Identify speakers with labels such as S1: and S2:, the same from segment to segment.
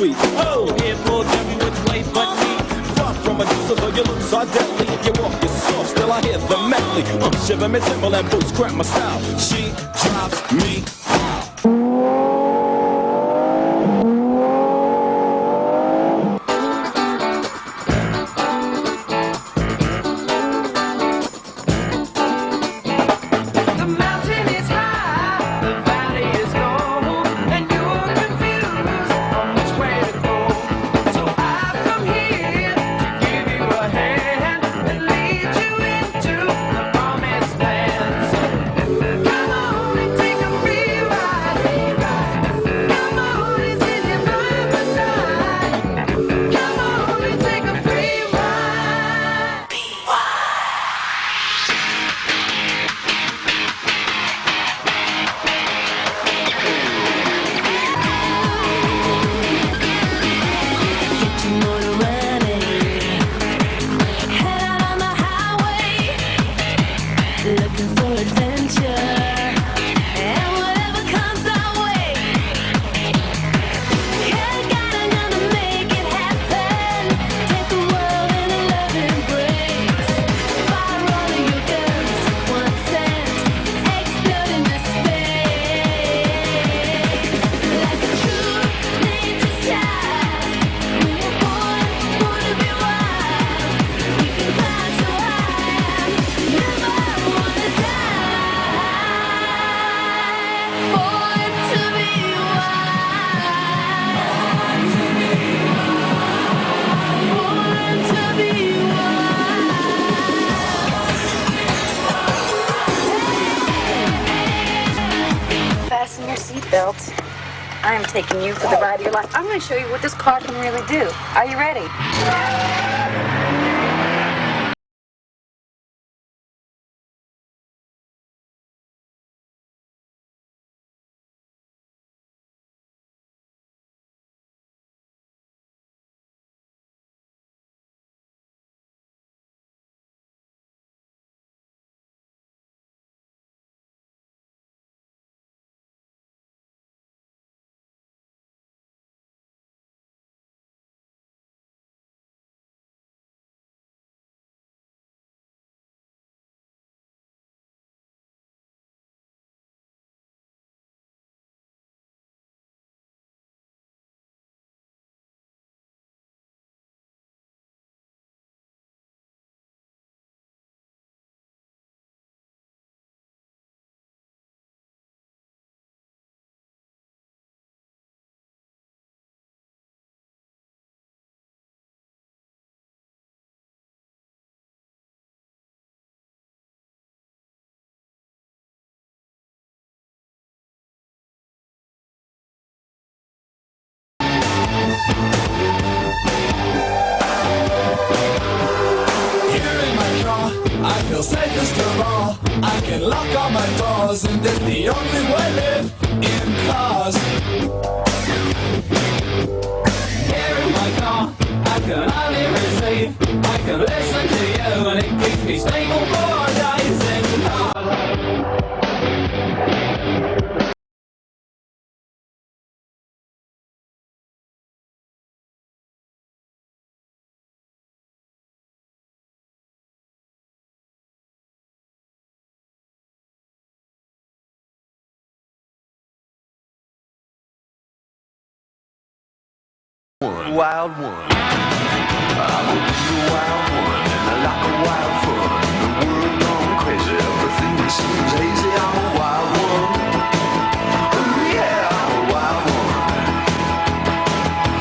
S1: sweet. Oh, here pulls every which way but me. Far from a deuce, although your looks are deadly. If you walk, you're soft, still I hear the medley. Shiver me, Timberland boots, crack my style. She drives me.
S2: Fasten your seatbelt. I am taking you for the ride of your life. I'm going to show you what this car can really do. Are you ready?
S3: I feel safest of all. I can lock all my doors, and it's the only way I live in cars. Here in my car, I can only receive. I can listen to you, and it keeps me stable for days in cars.
S4: Wild one. I will be a wild one, and I like a wild fun. The world gone crazy, everything seems hazy. I'm a wild one. Ooh, yeah, I'm a wild one.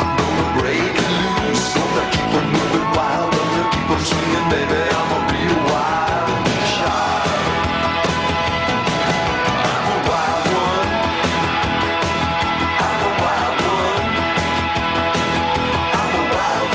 S4: I'm gonna break loose, gonna keep on moving wild, gonna keep on swinging, baby. I'ma be a wild child. I'm a wild one. I'm a wild one. I'm a wild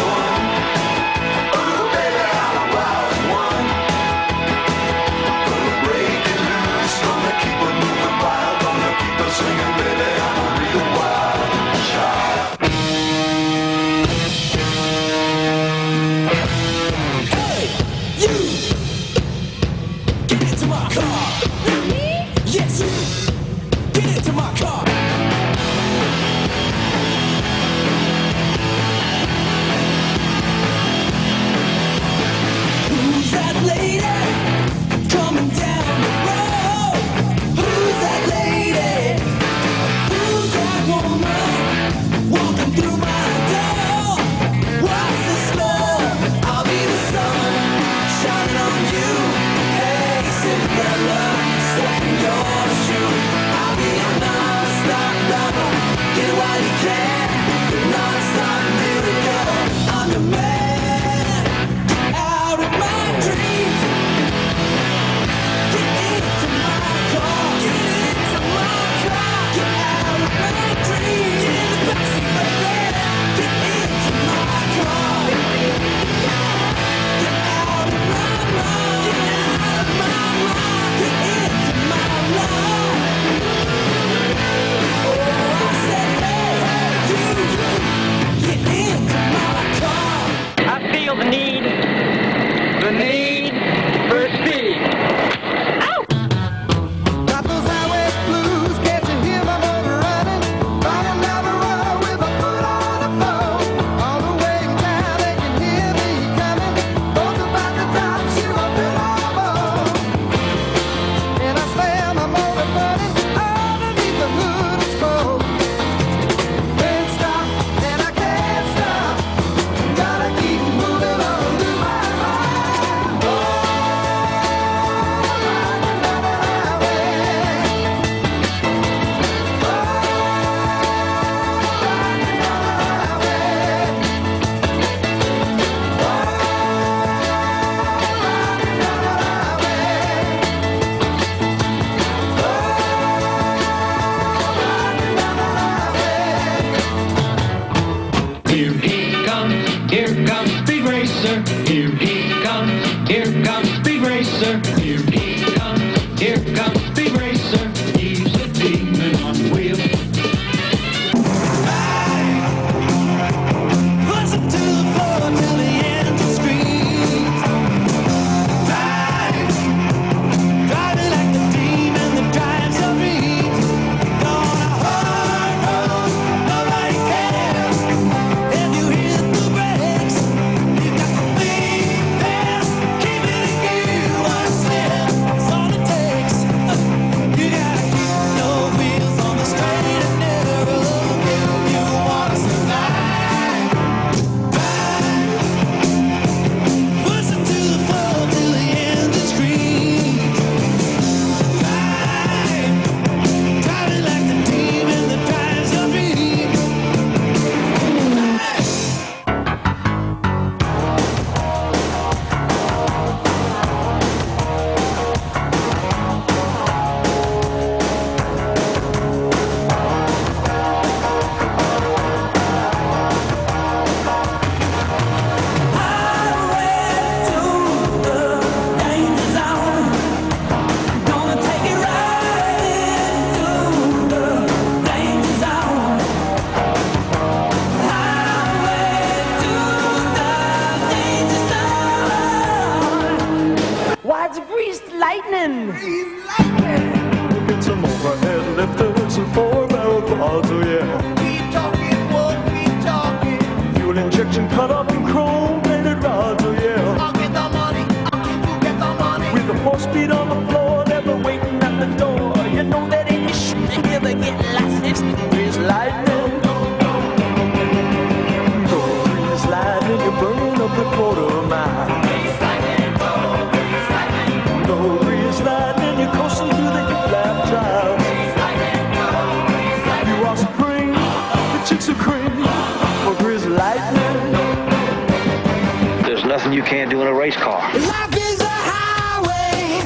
S3: Here comes Speed Racer. Here comes Speed Racer. He's a demon on wheels.
S1: Push him to the floor till the engine screams. Driving like the demon that drives your dreams. Gonna hurt, nobody cares. If you hit the brakes, you got to be there. Keep it in gear, one step, that's all it takes. You gotta keep no wheels on the straight and narrow. You wanna survive. Push him to the floor till the engine screams. Driving like the demon that drives your dreams. Gonna take it right into the danger zone. Highway to the danger zone.
S5: Why'd you grease lightning?
S6: Get some overhead lifters and 4-barrel quads, oh yeah.
S1: Keep talking, won't keep talking.
S6: Fuel injection cut up in chrome-plated rods, oh yeah.
S1: I'll get the money, I'll keep you get the money.
S6: With the 4-speed on the floor, never waiting at the door. You know that ain't your shit, they never get licensed. Grease lightning. Go grease lightning, you're burning up the quarter mile. Go grease lightning, you're coasting through the hip-lap drive. You are supreme, the chicks are cream. For grease lightning.
S7: There's nothing you can't do in a race car.
S1: Life is a highway.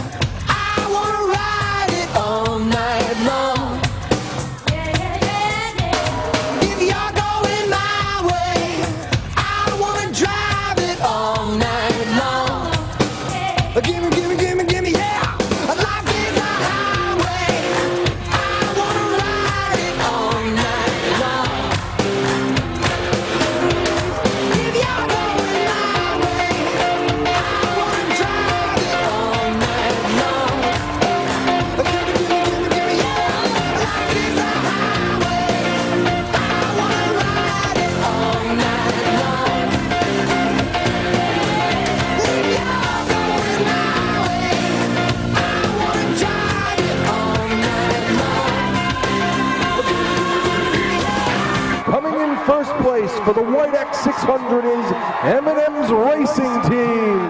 S1: I wanna ride it all night long. If you're going my way, I wanna drive it all night long. Gimme, gimme, gimme, gimme, yeah. Life is a highway. I wanna ride it all night long. If you're going my way, I wanna drive it all night long. Gimme, gimme, gimme, gimme, yeah. Life is a highway. I wanna ride it all night long. If you're going my way, I wanna drive it all night long.
S6: Coming in first place for the White X600 is M&M's Racing Team.